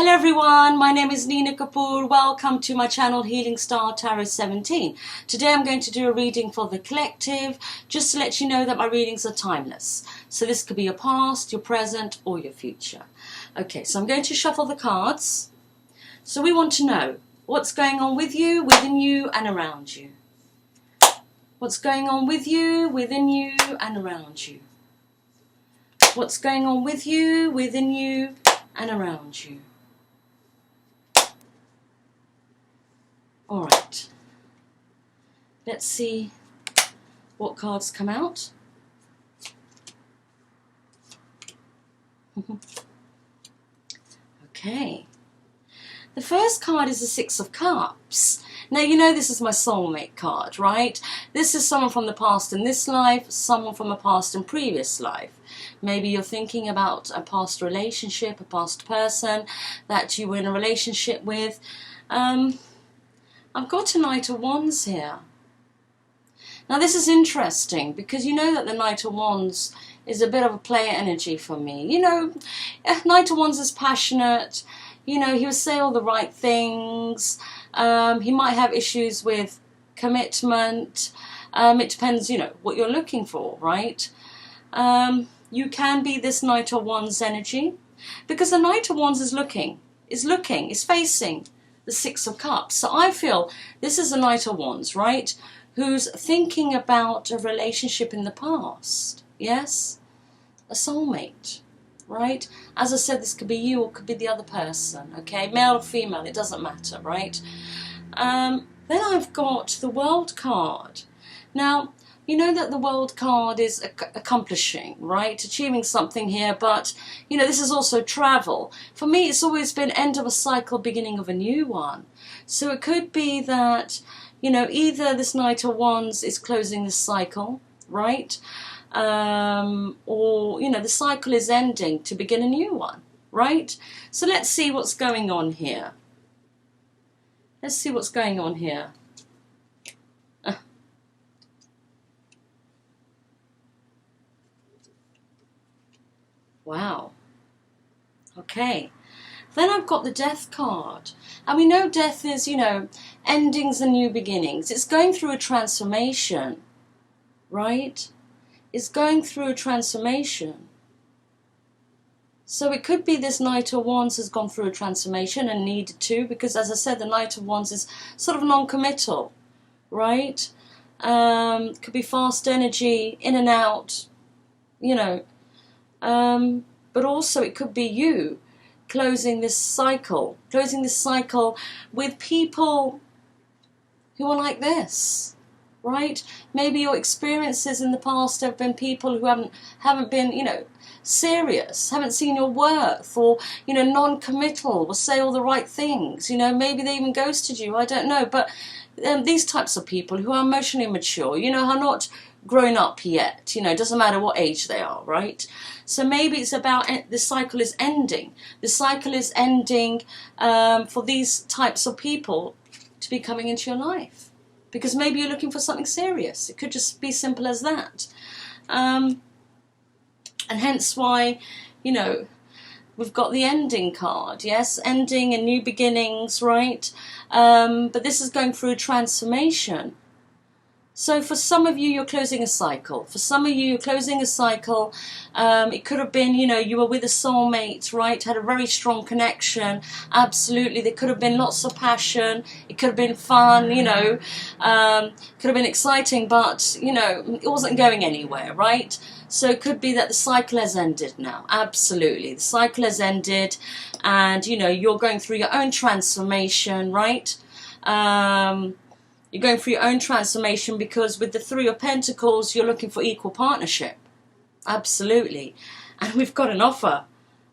Hello everyone, my name is Nina Kapoor. Welcome to my channel Healing Star Tarot 17. Today I'm going to do a reading for the collective, just to let you know that my readings are timeless. So this could be your past, your present or your future. Okay, so I'm going to shuffle the cards. So we want to know what's going on with you, within you and around you. What's going on with you, within you and around you. What's going on with you, within you and around you. Alright, let's see what cards come out. Okay, the first card is the Six of Cups. Now you know this is my soulmate card, right? This is someone from the past in this life, someone from a past and previous life. Maybe you're thinking about a past relationship, a past person that you were in a relationship with. I've got a Knight of Wands here. Now this is interesting because you know that the Knight of Wands is a bit of a player energy for me. You know, Knight of Wands is passionate. You know, he will say all the right things. He might have issues with commitment. It depends, you know, what you're looking for, right? You can be this Knight of Wands energy because the Knight of Wands is facing the Six of Cups. So I feel this is a Knight of Wands, right? Who's thinking about a relationship in the past. Yes? A soulmate, right? As I said, this could be you or could be the other person, okay? Male or female, it doesn't matter, right? Then I've got the World card. Now, you know that the World card is accomplishing, right? Achieving something here, but, you know, this is also travel. For me, it's always been end of a cycle, beginning of a new one. So it could be that, you know, either this Knight of Wands is closing this cycle, right? Or, you know, the cycle is ending to begin a new one, right? So let's see what's going on here. Let's see what's going on here. Wow. Okay. Then I've got the Death card. And we know death is, you know, endings and new beginnings. It's going through a transformation, right? It's going through a transformation. So it could be this Knight of Wands has gone through a transformation and needed to, because as I said, the Knight of Wands is sort of non-committal, right? Could be fast energy, in and out, you know. But also it could be you closing this cycle with people who are like this, right? Maybe your experiences in the past have been people who haven't been, you know, serious, haven't seen your worth, or, you know, non-committal, will say all the right things, you know, maybe they even ghosted you, I don't know, but these types of people who are emotionally mature, you know, are not grown up yet, you know, doesn't matter what age they are, right? So maybe it's about the cycle is ending. The cycle is ending for these types of people to be coming into your life, because maybe you're looking for something serious. It could just be simple as that, and hence why, you know, we've got the ending card. Yes, ending and new beginnings, right? But this is going through a transformation. So for some of you, you're closing a cycle. For some of you, you're closing a cycle. It could have been, you know, you were with a soulmate, right? Had a very strong connection. Absolutely. There could have been lots of passion. It could have been fun, you know. Could have been exciting, but, you know, it wasn't going anywhere, right? So it could be that the cycle has ended now. Absolutely. The cycle has ended and, you know, you're going through your own transformation, right? You're going through your own transformation because with the Three of Pentacles, you're looking for equal partnership. Absolutely. And we've got an offer,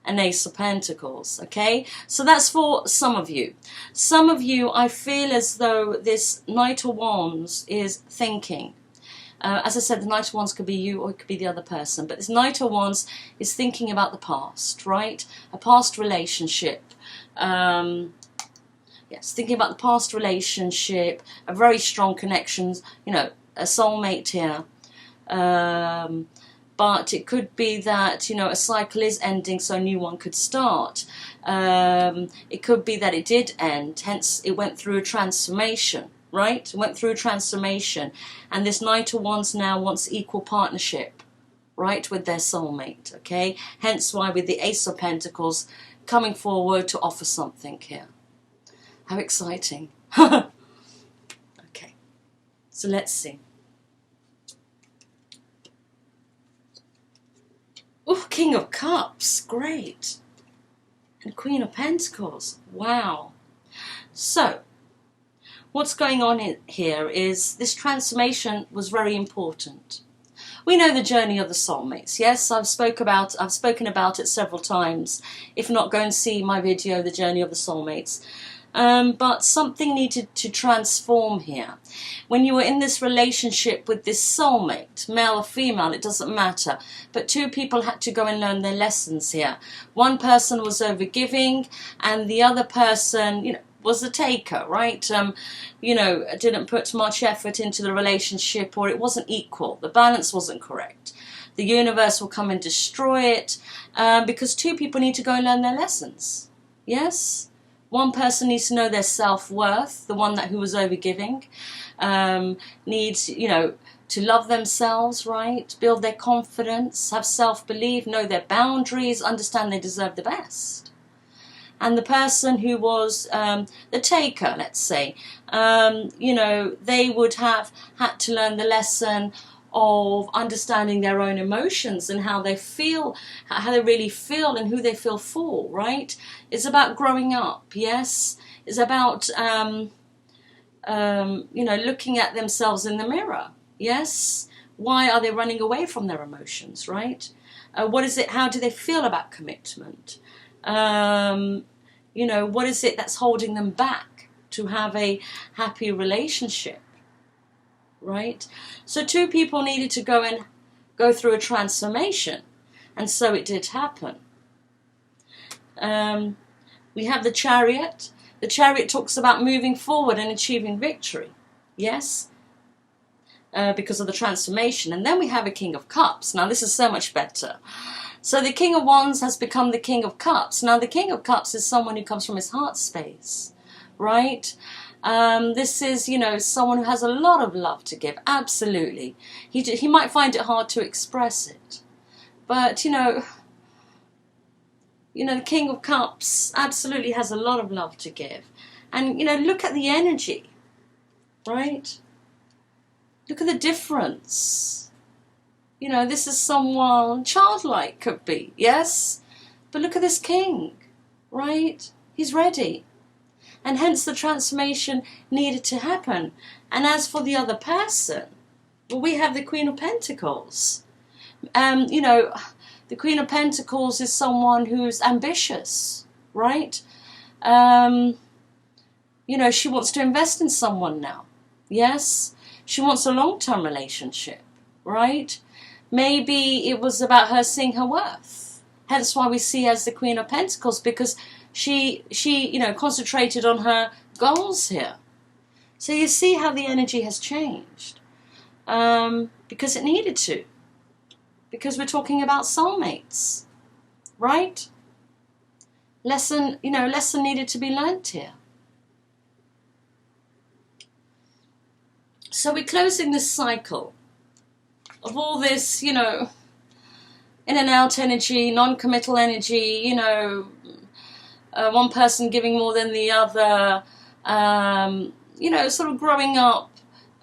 an Ace of Pentacles, okay? So that's for some of you. Some of you, I feel as though this Knight of Wands is thinking. As I said, the Knight of Wands could be you or it could be the other person. But this Knight of Wands is thinking about the past, right? A past relationship. Yes, thinking about the past relationship, a very strong connections, you know, a soulmate here. but it could be that, you know, a cycle is ending so a new one could start. It could be that it did end, hence it went through a transformation, right? It went through a transformation, and this Knight of Wands now wants equal partnership, right, with their soulmate, okay? Hence why with the Ace of Pentacles coming forward to offer something here. How exciting. Okay, so let's see. Oh, King of Cups, great. And Queen of Pentacles, wow. So, what's going on here is this transformation was very important. We know the journey of the soulmates. Yes, I've spoken about it several times. If not, go and see my video, The Journey of the Soulmates. But something needed to transform here. When you were in this relationship with this soulmate, male or female, it doesn't matter. But two people had to go and learn their lessons here. One person was overgiving, and the other person, you know, was the taker, right? You know, didn't put much effort into the relationship, or it wasn't equal. The balance wasn't correct. The universe will come and destroy it because two people need to go and learn their lessons. Yes? One person needs to know their self-worth, the one who was overgiving, needs, you know, to love themselves, right? Build their confidence, have self-belief, know their boundaries, understand they deserve the best. And the person who was the taker, let's say, you know, they would have had to learn the lesson of understanding their own emotions and how they feel, how they really feel and who they feel for, right? It's about growing up, yes? It's about, you know, looking at themselves in the mirror, yes? Why are they running away from their emotions, right? What is it, how do they feel about commitment? You know, what is it that's holding them back to have a happy relationship? Right? So two people needed to go through a transformation, and so it did happen. We have the Chariot. The Chariot talks about moving forward and achieving victory. Yes? Because of the transformation. And then we have a King of Cups. Now this is so much better. So the King of Wands has become the King of Cups. Now the King of Cups is someone who comes from his heart space, right? This is, you know, someone who has a lot of love to give, absolutely. He might find it hard to express it. But, you know, the King of Cups absolutely has a lot of love to give. And, you know, look at the energy, right? Look at the difference. You know, this is someone childlike, could be, yes? But look at this king, right? He's ready. And hence the transformation needed to happen. And as for the other person, well, we have the Queen of Pentacles. You know, the Queen of Pentacles is someone who's ambitious, right? You know, she wants to invest in someone now, yes? She wants a long-term relationship, right? Maybe it was about her seeing her worth. Hence why we see her as the Queen of Pentacles, because she you know, concentrated on her goals here. So you see how the energy has changed. Because it needed to. Because we're talking about soulmates, right? Lesson needed to be learnt here. So we're closing this cycle of all this, you know, in and out energy, non-committal energy, you know, one person giving more than the other, you know, sort of growing up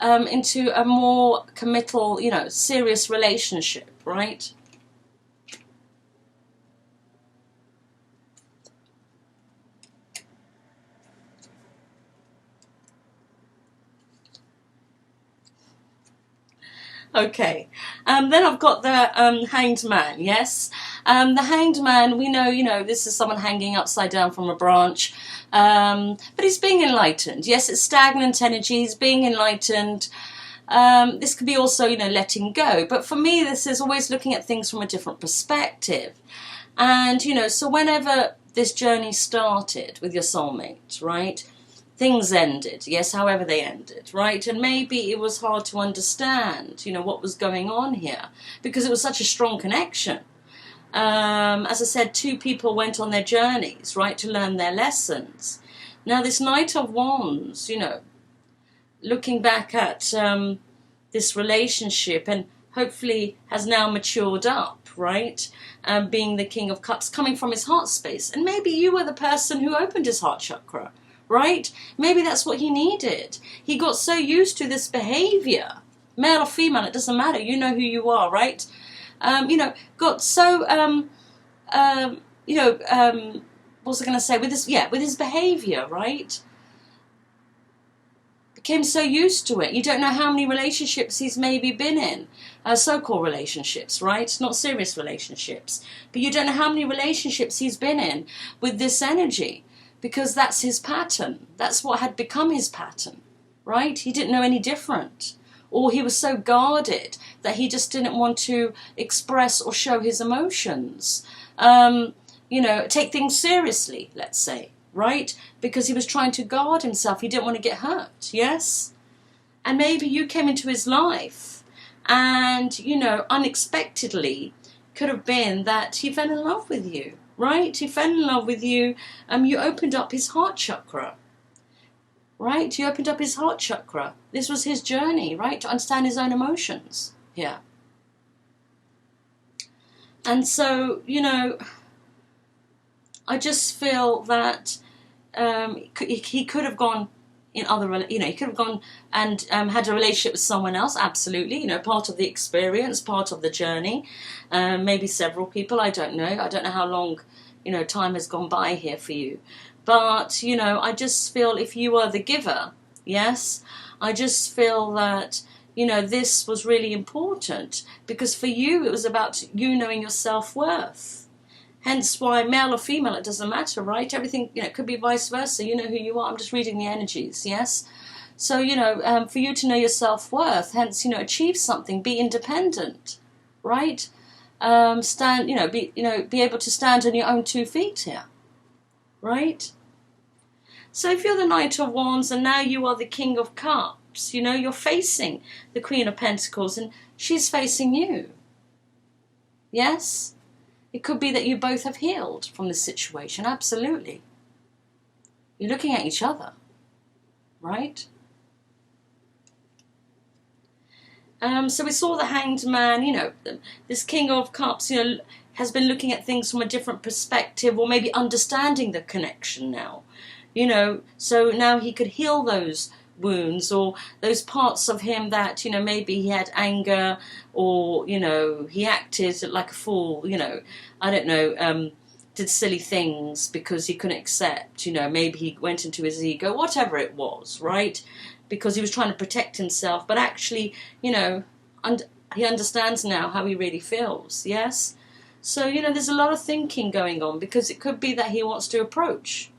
into a more committal, you know, serious relationship, right? Okay, then I've got the Hanged Man, yes? The Hanged Man, we know, you know, this is someone hanging upside down from a branch, but he's being enlightened. Yes, it's stagnant energy, he's being enlightened. This could be also, you know, letting go. But for me, this is always looking at things from a different perspective. And, you know, so whenever this journey started with your soulmate, right, things ended, yes, however they ended, right? And maybe it was hard to understand, you know, what was going on here, because it was such a strong connection. As I said, two people went on their journeys, right, to learn their lessons. Now, this Knight of Wands, you know, looking back at this relationship, and hopefully has now matured up, right? Being the King of Cups, coming from his heart space. And maybe you were the person who opened his heart chakra, right? Maybe that's what he needed. He got so used to this behavior, male or female, it doesn't matter. You know who you are, right? You know, got so, you know, what was I going to say? With his behavior, right? Became so used to it. You don't know how many relationships he's maybe been in, so-called relationships, right? Not serious relationships. But you don't know how many relationships he's been in with this energy, because that's his pattern. That's what had become his pattern, right? He didn't know any different. Or he was so guarded that he just didn't want to express or show his emotions. You know, take things seriously, let's say, right? Because he was trying to guard himself. He didn't want to get hurt, yes? And maybe you came into his life and, you know, unexpectedly could have been that he fell in love with you, right? He fell in love with you. You opened up his heart chakra, right? You opened up his heart chakra. This was his journey, right? To understand his own emotions here. And so, you know, I just feel that he could have gone in other, you know, he could have gone and had a relationship with someone else, absolutely, you know, part of the experience, part of the journey, maybe several people, I don't know how long, you know, time has gone by here for you, but, you know, I just feel if you are the giver, yes, I just feel that, you know, this was really important, because for you, it was about you knowing your self-worth. Hence why, male or female, it doesn't matter, right? Everything, you know, it could be vice versa. You know who you are. I'm just reading the energies, yes? So, you know, for you to know your self-worth, hence, you know, achieve something, be independent, right? Stand, you know, be able to stand on your own 2 feet here, right? So if you're the Knight of Wands and now you are the King of Cups, you know, you're facing the Queen of Pentacles and she's facing you, yes? It could be that you both have healed from this situation, absolutely. You're looking at each other, right? So we saw the Hanged Man, you know, this King of Cups, you know, has been looking at things from a different perspective, or maybe understanding the connection now, you know, so now he could heal those wounds, or those parts of him that, you know, maybe he had anger, or, you know, he acted like a fool, you know, I don't know, did silly things because he couldn't accept, you know, maybe he went into his ego, whatever it was, right? Because he was trying to protect himself, but actually, you know, he understands now how he really feels, yes? So, you know, there's a lot of thinking going on, because it could be that he wants to approach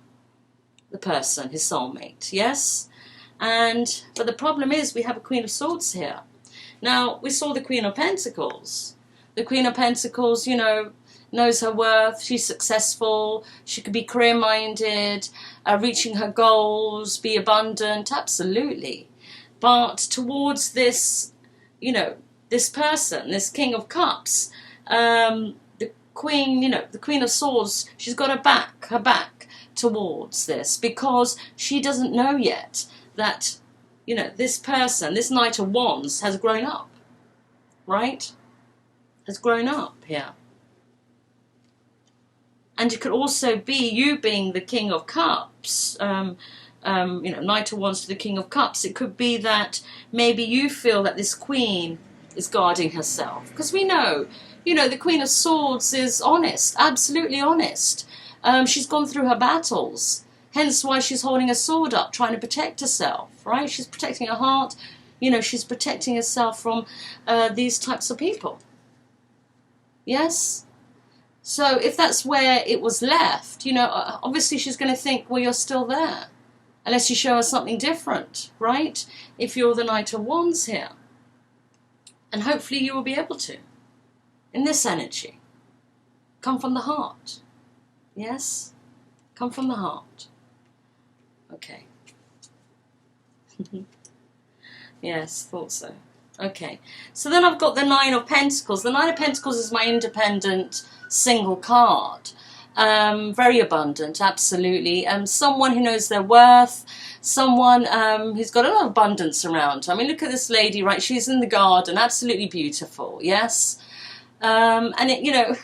the person, his soulmate, yes? But the problem is we have a Queen of Swords here. Now, we saw the Queen of Pentacles. The Queen of Pentacles, you know, knows her worth, she's successful, she could be career-minded, reaching her goals, be abundant, absolutely. But towards this, you know, this person, this King of Cups, the Queen, you know, the Queen of Swords, she's got her back towards this, because she doesn't know yet that, you know, this person, this Knight of Wands, has grown up, right? Has grown up here. And it could also be you being the King of Cups, you know, Knight of Wands to the King of Cups. It could be that maybe you feel that this Queen is guarding herself. Because we know, you know, the Queen of Swords is honest, absolutely honest. She's gone through her battles. Hence why she's holding a sword up, trying to protect herself, right? She's protecting her heart. You know, she's protecting herself from these types of people. Yes? So if that's where it was left, you know, obviously she's going to think, well, you're still there. Unless you show her something different, right? If you're the Knight of Wands here. And hopefully you will be able to. In this energy. Come from the heart. Yes? Come from the heart. Okay. Yes, thought so. Okay, so then I've got the Nine of Pentacles. The Nine of Pentacles is my independent single card. Very abundant, absolutely. Someone who knows their worth, someone who's got a lot of abundance around. I mean, look at this lady, right? She's in the garden, absolutely beautiful, yes? And it, you know,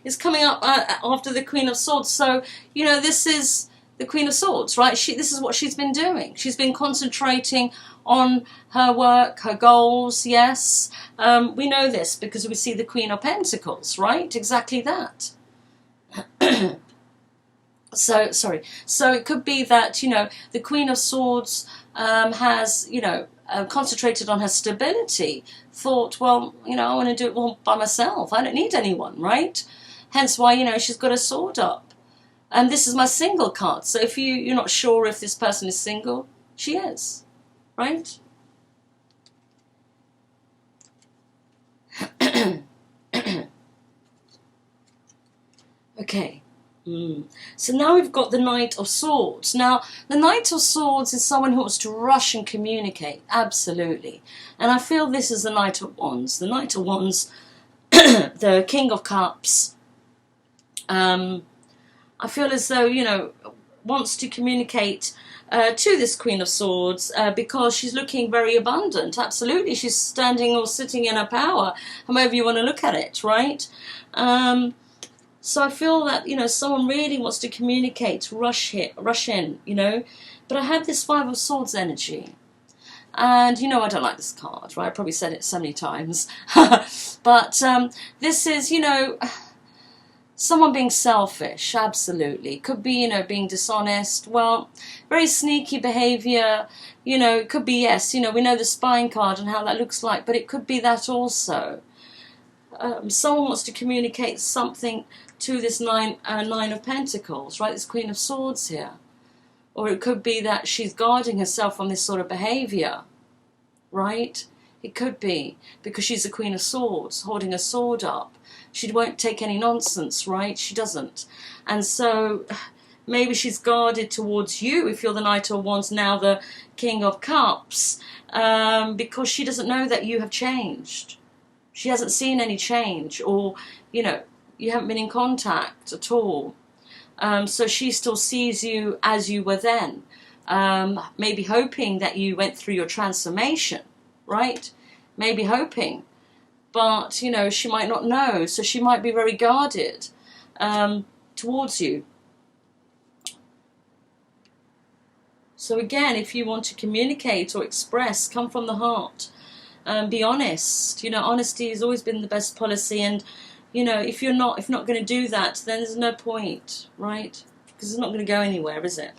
it's coming up after the Queen of Swords. So, you know, this is the Queen of Swords, right? This is what she's been doing. She's been concentrating on her work, her goals, yes. We know this because we see the Queen of Pentacles, right? Exactly that. So it could be that, you know, the Queen of Swords has, you know, concentrated on her stability, thought, well, you know, I want to do it all by myself, I don't need anyone, right? Hence why, you know, she's got a sword up. And this is my single card, so if you're not sure if this person is single, she is, right? Okay. So now we've got the Knight of Swords. Now, the Knight of Swords is someone who wants to rush and communicate, absolutely. And I feel this is the Knight of Wands. The Knight of Wands, the King of Cups, I feel as though, you know, wants to communicate to this Queen of Swords because she's looking very abundant, absolutely. She's standing or sitting in her power, however you want to look at it, right? So I feel that, you know, someone really wants to communicate, rush in, you know. But I have this Five of Swords energy. And, you know, I don't like this card, right? I probably said it so many times. But this is, you know, someone being selfish, absolutely. Could be, you know, being dishonest. Well, very sneaky behaviour. You know, it could be, yes, you know, we know the spine card and how that looks like. But it could be that also. Someone wants to communicate something to this nine of Pentacles, right? This Queen of Swords here. Or it could be that she's guarding herself from this sort of behaviour, right? It could be, because she's the Queen of Swords, holding her sword up. She won't take any nonsense, right? She doesn't. And so maybe she's guarded towards you if you're the Knight of Wands, now the King of Cups, because she doesn't know that you have changed. She hasn't seen any change, or, you know, you haven't been in contact at all. So she still sees you as you were then. Maybe hoping that you went through your transformation, right? Maybe hoping. But, you know, she might not know. So she might be very guarded towards you. So again, if you want to communicate or express, come from the heart. Be honest. You know, honesty has always been the best policy, and you know, if you're not going to do that, then there's no point, right? Because it's not going to go anywhere, is it?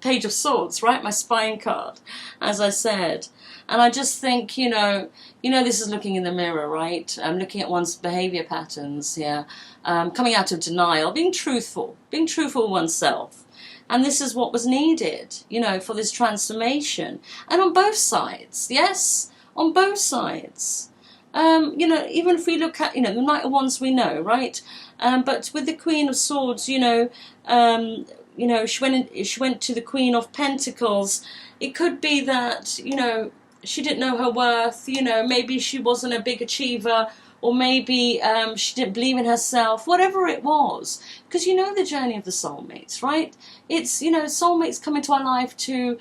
Page of Swords, right? My spine card, as I said. And I just think, you know, this is looking in the mirror, right? Looking at one's behaviour patterns here, coming out of denial, being truthful with oneself. And this is what was needed, you know, for this transformation. And on both sides, yes, on both sides. You know, even if we look at, you know, the Knight of Wands we know, right? But with the Queen of Swords, you know, she went to the Queen of Pentacles. It could be that, you know, she didn't know her worth, you know, maybe she wasn't a big achiever, or maybe she didn't believe in herself, whatever it was. Because you know the journey of the soulmates, right? It's, you know, soulmates come into our life to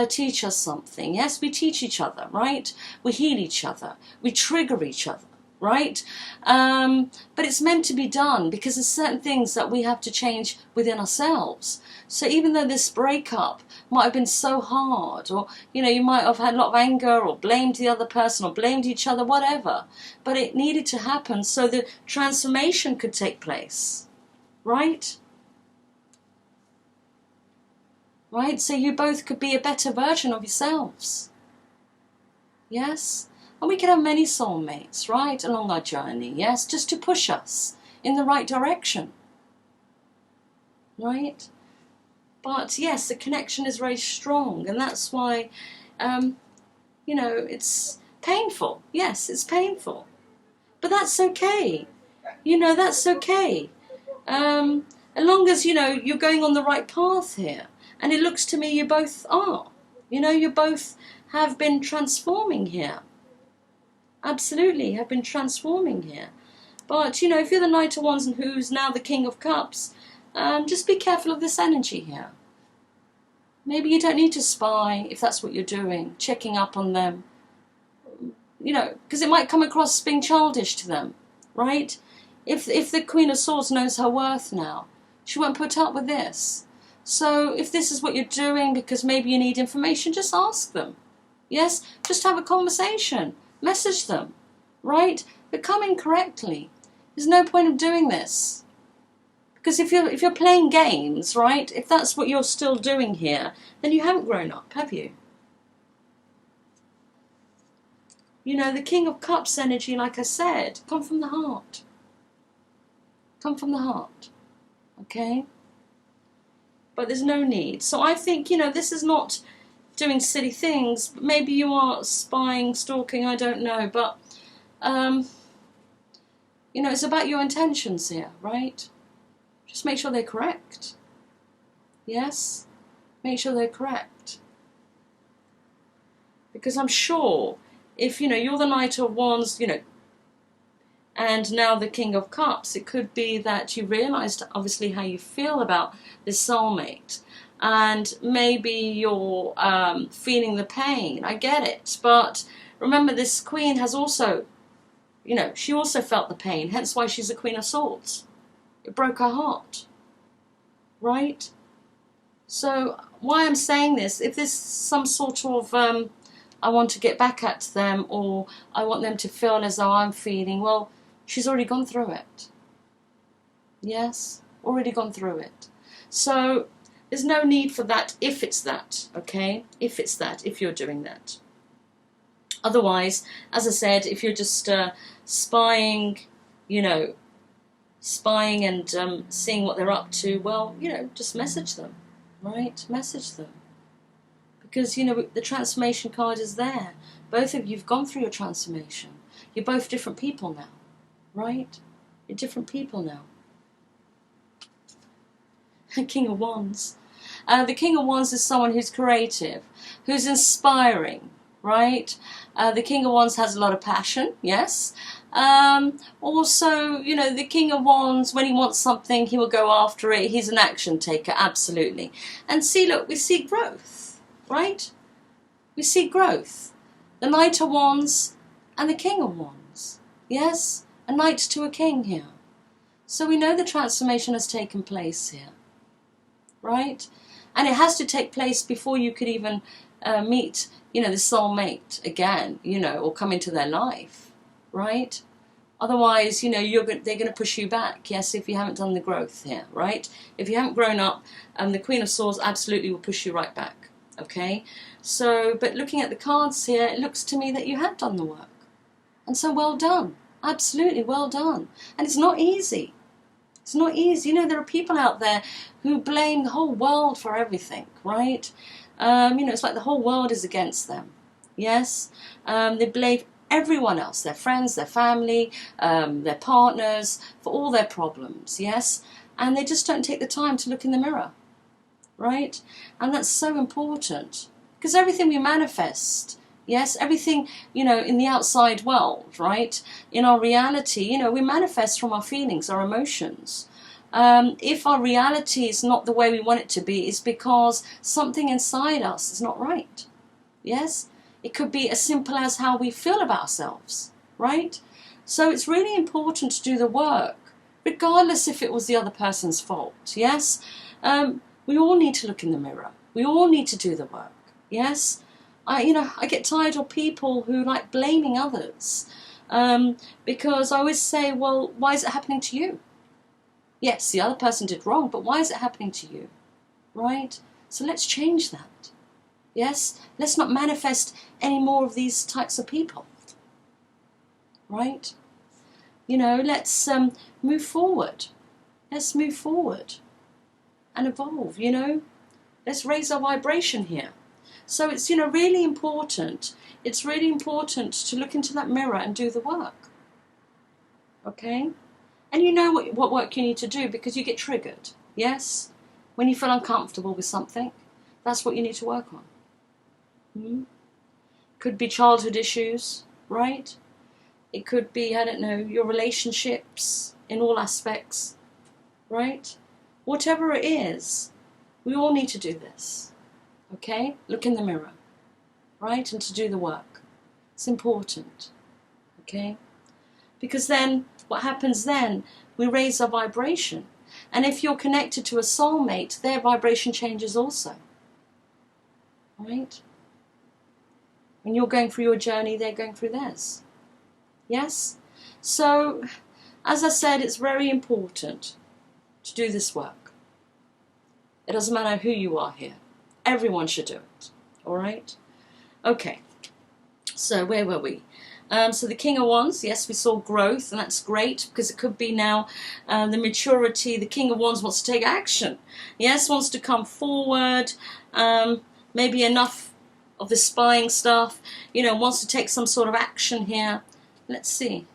teach us something. Yes, we teach each other, right? We heal each other. We trigger each other, right? But it's meant to be done because there's certain things that we have to change within ourselves. So even though this breakup might have been so hard, or, you know, you might have had a lot of anger, or blamed the other person, or blamed each other, whatever, but it needed to happen so the transformation could take place, right? Right? So you both could be a better version of yourselves. Yes? And we can have many soulmates, right, along our journey, yes, just to push us in the right direction, right? But yes, the connection is very strong, and that's why, you know, it's painful. Yes, it's painful. But that's okay. You know, that's okay. As long as, you know, you're going on the right path here. And it looks to me you both are. You know, you both have been transforming here. Absolutely, have been transforming here. But, you know, if you're the Knight of Wands and who's now the King of Cups, just be careful of this energy here. Maybe you don't need to spy if that's what you're doing, checking up on them. You know, because it might come across as being childish to them, right? If the Queen of Swords knows her worth now, she won't put up with this. So if this is what you're doing because maybe you need information, just ask them. Yes, just have a conversation. Message them, right? But come in correctly. There's no point of doing this. Because if you're playing games, right, if that's what you're still doing here, then you haven't grown up, have you? You know, the King of Cups energy, like I said, come from the heart. Come from the heart. Okay? But there's no need. So I think, you know, this is not doing silly things. Maybe you are spying, stalking, I don't know. But, you know, it's about your intentions here, right? Just make sure they're correct. Yes? Make sure they're correct. Because I'm sure if, you know, you're the Knight of Wands, you know, and now the King of Cups, it could be that you realised, obviously, how you feel about this soulmate. And maybe you're feeling the pain. I get it. But remember, this Queen has also, you know, she also felt the pain. Hence why she's the Queen of Swords. It broke her heart. Right? So why I'm saying this, if there's some sort of, I want to get back at them, or I want them to feel as though I'm feeling, well, she's already gone through it. Yes? Already gone through it. So there's no need for that if it's that, okay? If it's that, if you're doing that. Otherwise, as I said, if you're just spying, you know, spying and seeing what they're up to, well, you know, just message them, right? Message them. Because, you know, the transformation card is there. Both of you have gone through your transformation. You're both different people now, right? You're different people now. King of Wands. The King of Wands is someone who's creative, who's inspiring, right? The King of Wands has a lot of passion, yes. Also, you know, the King of Wands, when he wants something, he will go after it. He's an action taker, absolutely. And see, look, we see growth, right? We see growth. The Knight of Wands and the King of Wands, yes? A knight to a king here. So we know the transformation has taken place here, right? And it has to take place before you could even meet, you know, the soulmate again, you know, or come into their life, right? Otherwise, you know, they're going to push you back, yes, if you haven't done the growth here, right? If you haven't grown up, the Queen of Swords absolutely will push you right back, okay? So, but looking at the cards here, it looks to me that you have done the work. And so well done, absolutely well done. And it's not easy. It's not easy. You know, there are people out there who blame the whole world for everything, right? You know, it's like the whole world is against them. Yes? They blame everyone else, their friends, their family, their partners, for all their problems, yes? And they just don't take the time to look in the mirror, right? And that's so important. Because everything we manifest, yes, everything, you know, in the outside world, right? In our reality, you know, we manifest from our feelings, our emotions. If our reality is not the way we want it to be, it's because something inside us is not right. Yes? It could be as simple as how we feel about ourselves, right? So it's really important to do the work, regardless if it was the other person's fault, yes? We all need to look in the mirror. We all need to do the work, yes? I get tired of people who like blaming others, because I always say, well, why is it happening to you? Yes, the other person did wrong, but why is it happening to you, right? So let's change that, yes? Let's not manifest any more of these types of people, right? You know, let's move forward. Let's move forward and evolve, you know? Let's raise our vibration here. So it's, you know, really important. It's really important to look into that mirror and do the work. Okay? And you know what work you need to do because you get triggered. Yes? When you feel uncomfortable with something, that's what you need to work on. Could be childhood issues, right? It could be, I don't know, your relationships in all aspects, right? Whatever it is, we all need to do this, okay? Look in the mirror, right? And to do the work. It's important, okay? Because then, what happens then? We raise our vibration. And if you're connected to a soulmate, their vibration changes also, right? When you're going through your journey, they're going through theirs. Yes? So, as I said, it's very important to do this work. It doesn't matter who you are here. Everyone should do it. Alright? Okay. So, where were we? So the King of Wands, yes, we saw growth, and that's great, because it could be now the maturity. The King of Wands wants to take action. Yes, wants to come forward. Maybe enough of the spying stuff. You know, wants to take some sort of action here. Let's see.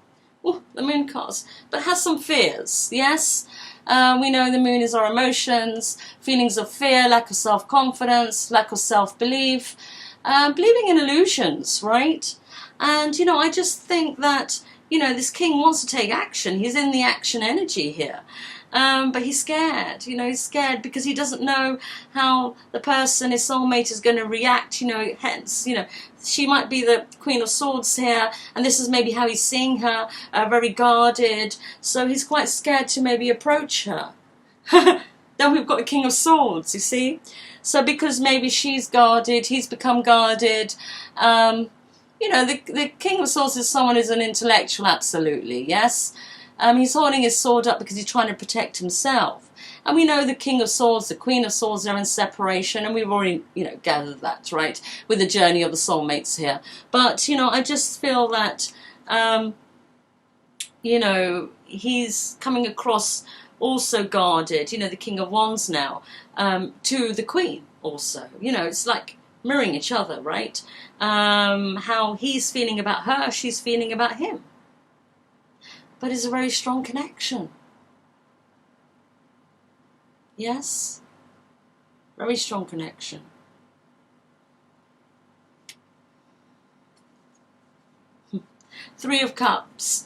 Oh, the moon cards. But has some fears, yes? We know the moon is our emotions, feelings of fear, lack of self-confidence, lack of self-belief, believing in illusions, right? And, you know, I just think that, you know, this king wants to take action. He's in the action energy here. But he's scared, you know, he's scared because he doesn't know how the person, his soulmate, is going to react, you know, hence, you know, she might be the Queen of Swords here, and this is maybe how he's seeing her, very guarded, so he's quite scared to maybe approach her. Then we've got a King of Swords, you see? So because maybe she's guarded, he's become guarded, you know, the King of Swords is someone who's an intellectual, absolutely, yes? He's holding his sword up because he's trying to protect himself. And we know the King of Swords, the Queen of Swords are in separation, and we've already, you know, gathered that, right, with the journey of the soulmates here. But, you know, I just feel that, you know, he's coming across also guarded, you know, the King of Wands now, to the Queen also. You know, it's like mirroring each other, right? How he's feeling about her, she's feeling about him. But it's a very strong connection. Yes? Very strong connection. Three of Cups.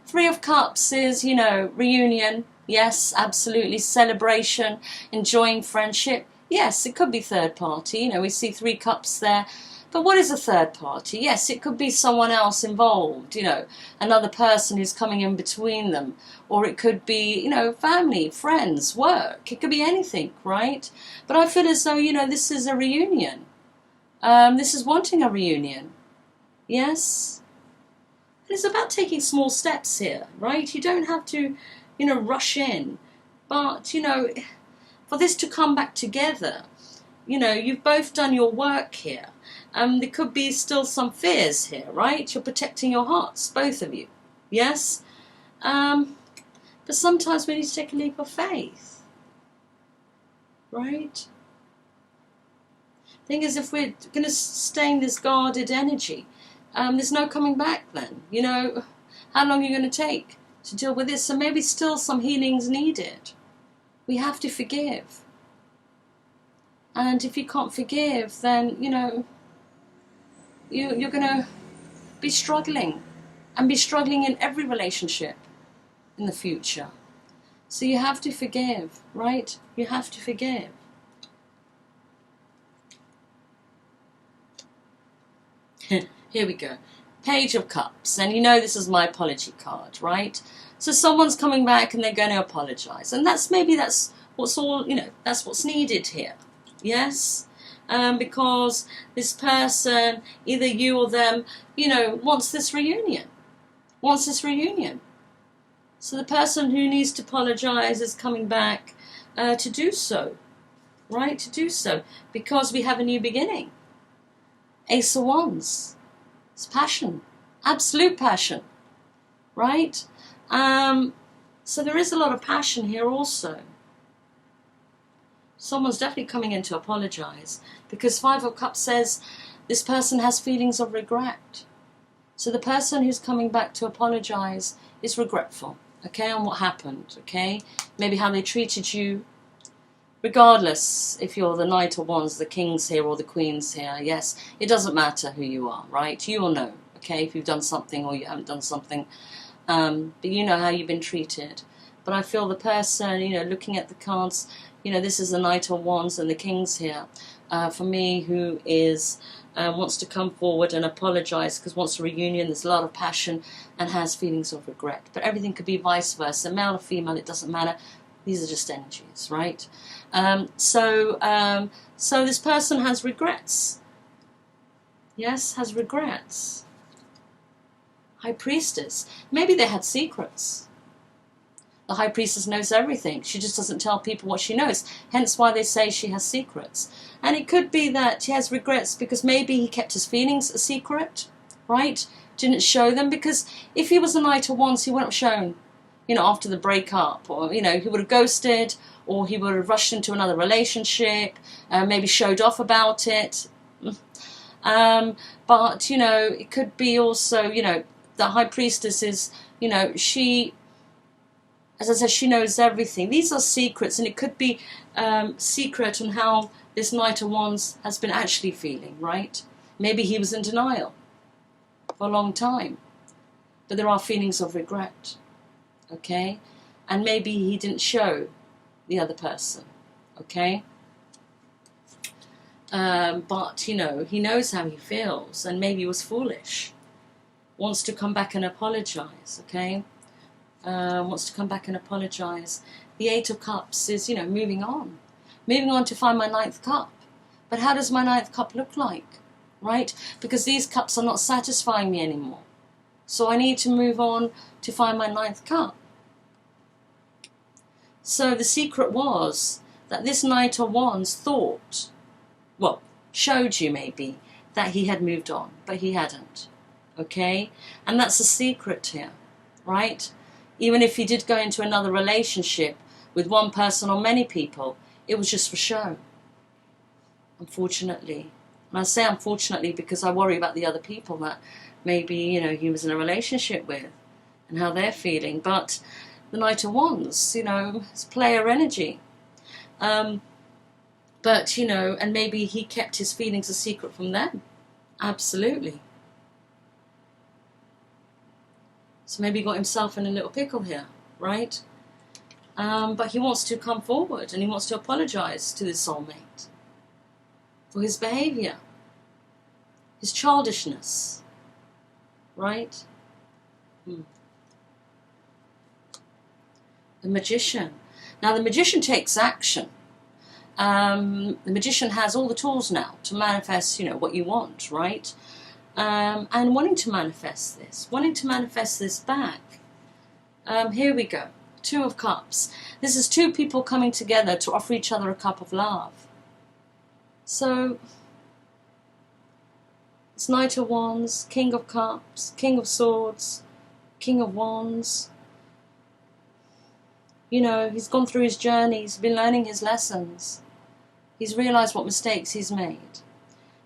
Three of Cups is, you know, reunion. Yes, absolutely. Celebration, enjoying friendship. Yes, it could be third party. You know, we see 3 cups there. But what is a third party? Yes, it could be someone else involved, you know, another person who's coming in between them. Or it could be, you know, family, friends, work. It could be anything, right? But I feel as though, you know, this is a reunion. This is wanting a reunion. Yes? And it's about taking small steps here, right? You don't have to, you know, rush in. But, you know, for this to come back together, you know, you've both done your work here. There could be still some fears here, right? You're protecting your hearts, both of you. Yes? But sometimes we need to take a leap of faith. Right? Thing is, if we're going to stay in this guarded energy, there's no coming back then. You know, how long are you going to take to deal with this? So maybe still some healing's needed. We have to forgive. And if you can't forgive, then, you know, you're going to be struggling. And be struggling in every relationship in the future. So you have to forgive, right? You have to forgive. Here we go. Page of Cups. And you know this is my apology card, right? So someone's coming back and they're going to apologize. And that's what's all, you know, that's what's needed here. Yes? Because this person, either you or them, you know, wants this reunion. Wants this reunion. So the person who needs to apologize is coming back to do so. Right? To do so. Because we have a new beginning. Ace of Wands. It's passion. Absolute passion. Right? So there is a lot of passion here also. Someone's definitely coming in to apologize. Because 5 of Cups says this person has feelings of regret. So the person who's coming back to apologize is regretful. Okay? On what happened. Okay? Maybe how they treated you. regardless if you're the Knight of Wands, the King's here or the Queen's here, yes, it doesn't matter who you are, right? You will know, okay, if you've done something or you haven't done something, but you know how you've been treated. But I feel the person, you know, looking at the cards, you know, this is the Knight of Wands and the King's here, for me, who is wants to come forward and apologise because wants a reunion. There's a lot of passion and has feelings of regret. But everything could be vice versa, male or female, it doesn't matter. These are just energies, right? So this person has regrets. Yes, has regrets. High Priestess. Maybe they had secrets. The High Priestess knows everything. She just doesn't tell people what she knows. Hence why they say she has secrets. And it could be that he has regrets because maybe he kept his feelings a secret, right? Didn't show them, because if he was a Knight of Wands, he wouldn't have shown, you know, after the breakup, or, you know, he would have ghosted, or he would have rushed into another relationship, maybe showed off about it. But, you know, it could be also, you know, the High Priestess is, you know, she, as I said, she knows everything. These are secrets, and it could be secret on how this Knight of Wands has been actually feeling, right? Maybe he was in denial for a long time, but there are feelings of regret, okay? And maybe he didn't show the other person, okay? But, you know, he knows how he feels, and maybe he was foolish. Wants to come back and apologise, okay? Wants to come back and apologise. The Eight of Cups is, you know, moving on. Moving on to find my ninth cup. But how does my ninth cup look like, right? Because these cups are not satisfying me anymore. So I need to move on to find my ninth cup. So the secret was that this Knight of Wands thought, well, showed you maybe, that he had moved on, but he hadn't, okay? And that's the secret here, right? Even if he did go into another relationship with one person or many people, it was just for show, unfortunately. And I say unfortunately because I worry about the other people that maybe, you know, he was in a relationship with and how they're feeling. But the Knight of Wands, you know, is player energy. But, you know, and maybe he kept his feelings a secret from them. Absolutely. So maybe he got himself in a little pickle here, right? But he wants to come forward and he wants to apologise to his soulmate for his behaviour, his childishness, right? The Magician. Now the Magician takes action. The Magician has all the tools now to manifest, you know, what you want, right? And wanting to manifest this back. Here we go. Two of Cups. This is two people coming together to offer each other a cup of love. So, it's Knight of Wands, King of Cups, King of Swords, King of Wands. You know, he's gone through his journey, he's been learning his lessons. He's realised what mistakes he's made.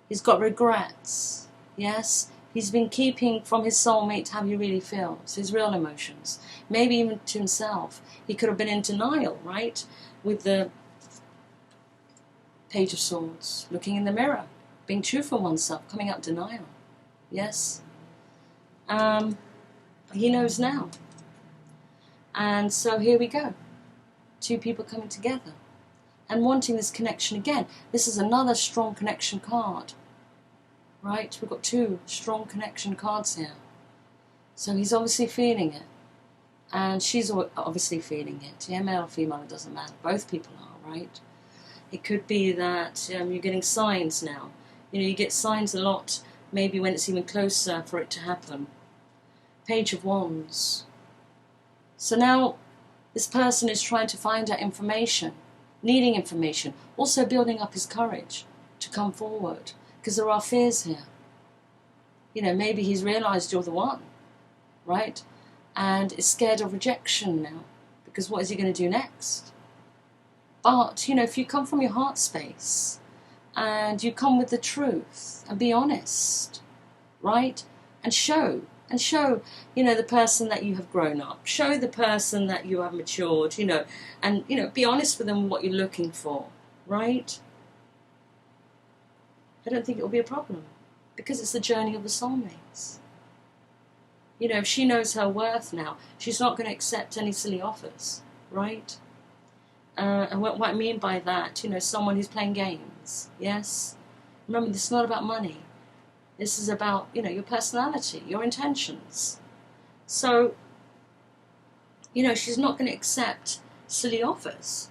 He's got regrets, yes? He's been keeping from his soulmate how he really feels, his real emotions. Maybe even to himself. He could have been in denial, right? With the Page of Swords, looking in the mirror, being true for oneself, coming out denial. Yes? He knows now. And so here we go. Two people coming together and wanting this connection again. This is another strong connection card. Right? We've got two strong connection cards here. So he's obviously feeling it. And she's obviously feeling it. Yeah, male or female, it doesn't matter. Both people are, right? It could be that you're getting signs now. You know, you get signs a lot, maybe when it's even closer for it to happen. Page of Wands. So now this person is trying to find out information, needing information, also building up his courage to come forward. Because there are fears here. You know, maybe he's realised you're the one, right? And is scared of rejection now. Because what is he going to do next? But, you know, if you come from your heart space and you come with the truth and be honest, right? And show And show, you know, the person that you have grown up. Show the person that you have matured, you know, and, you know, be honest with them what you're looking for, right? I don't think it will be a problem, because it's the journey of the soulmates. You know, if she knows her worth now, she's not going to accept any silly offers, right? And what I mean by that, you know, someone who's playing games, yes? Remember, this is not about money. This is about, you know, your personality, your intentions. So, you know, she's not going to accept silly offers.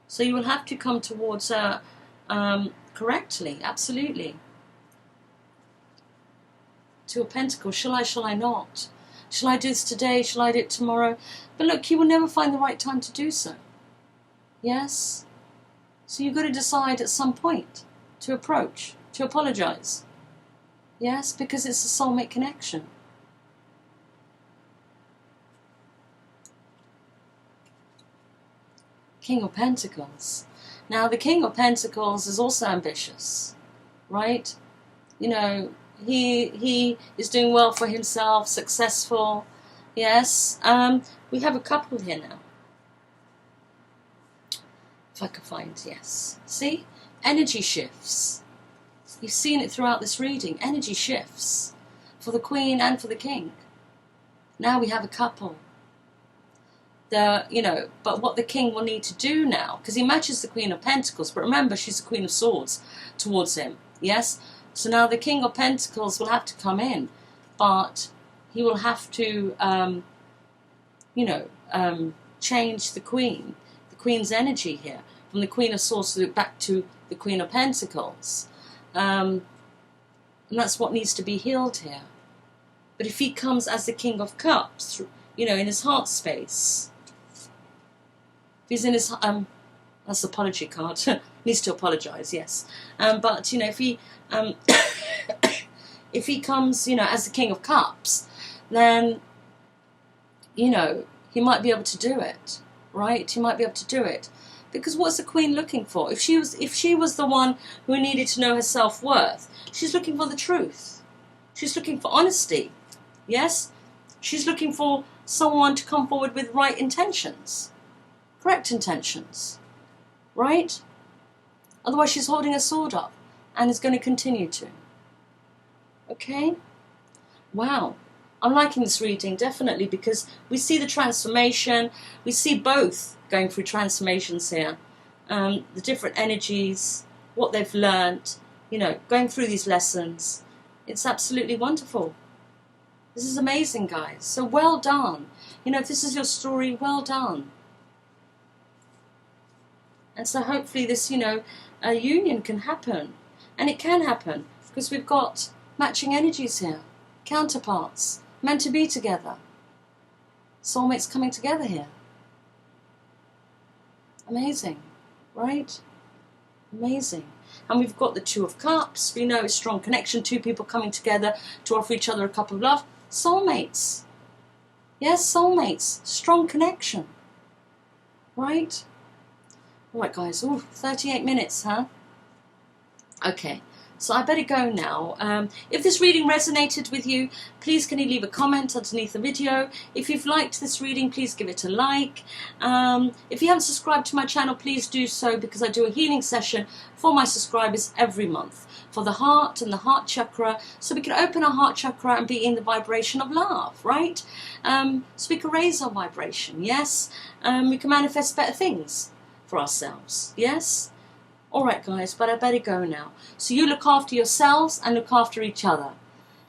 So you will have to come towards her correctly, absolutely. Two of Pentacles, shall I not? Shall I do this today? Shall I do it tomorrow? But look, you will never find the right time to do so. Yes? So you've got to decide at some point to approach, to apologize. Yes, because it's a soulmate connection. King of Pentacles. Now, the King of Pentacles is also ambitious, right? You know, he is doing well for himself, successful. Yes. We have a couple here now. If I can find, yes. See? Energy shifts. You've seen it throughout this reading. Energy shifts for the Queen and for the King. Now we have a couple. You know, but what the King will need to do now, because he matches the Queen of Pentacles, but remember, she's the Queen of Swords towards him. Yes? So now the King of Pentacles will have to come in, but he will have to, you know, change the Queen's energy here, from the Queen of Swords back to the Queen of Pentacles. And that's what needs to be healed here. But if he comes as the King of Cups, you know, in his heart space, if he's in his, that's the apology card, needs to apologize, yes. But, you know, if he, if he comes, you know, as the King of Cups, then, you know, he might be able to do it, right? He might be able to do it. Because what's the Queen looking for? If she was the one who needed to know her self-worth, she's looking for the truth. She's looking for honesty. Yes? She's looking for someone to come forward with right intentions. Correct intentions. Right? Otherwise she's holding a sword up and is going to continue to. Okay? Wow. I'm liking this reading, definitely, because we see the transformation. We see both going through transformations here. The different energies, what they've learnt, you know, going through these lessons. It's absolutely wonderful. This is amazing, guys. So well done. You know, if this is your story, well done. And so hopefully this, you know, union can happen. And it can happen, because we've got matching energies here. Counterparts. Meant to be together. Soulmates coming together here. Amazing, right? Amazing. And we've got the Two of Cups. We know it's strong connection. Two people coming together to offer each other a cup of love. Soulmates. Yes, soulmates. Strong connection. Right? All right, guys. Ooh, 38 minutes, huh? Okay. So I better go now. If this reading resonated with you, please can you leave a comment underneath the video. If you've liked this reading, please give it a like. If you haven't subscribed to my channel, please do so, because I do a healing session for my subscribers every month for the heart and the heart chakra, so we can open our heart chakra and be in the vibration of love, right? So we can raise our vibration, yes? We can manifest better things for ourselves, yes? Alright guys, but I better go now. So you look after yourselves and look after each other.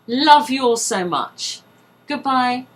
Love you all so much. Goodbye.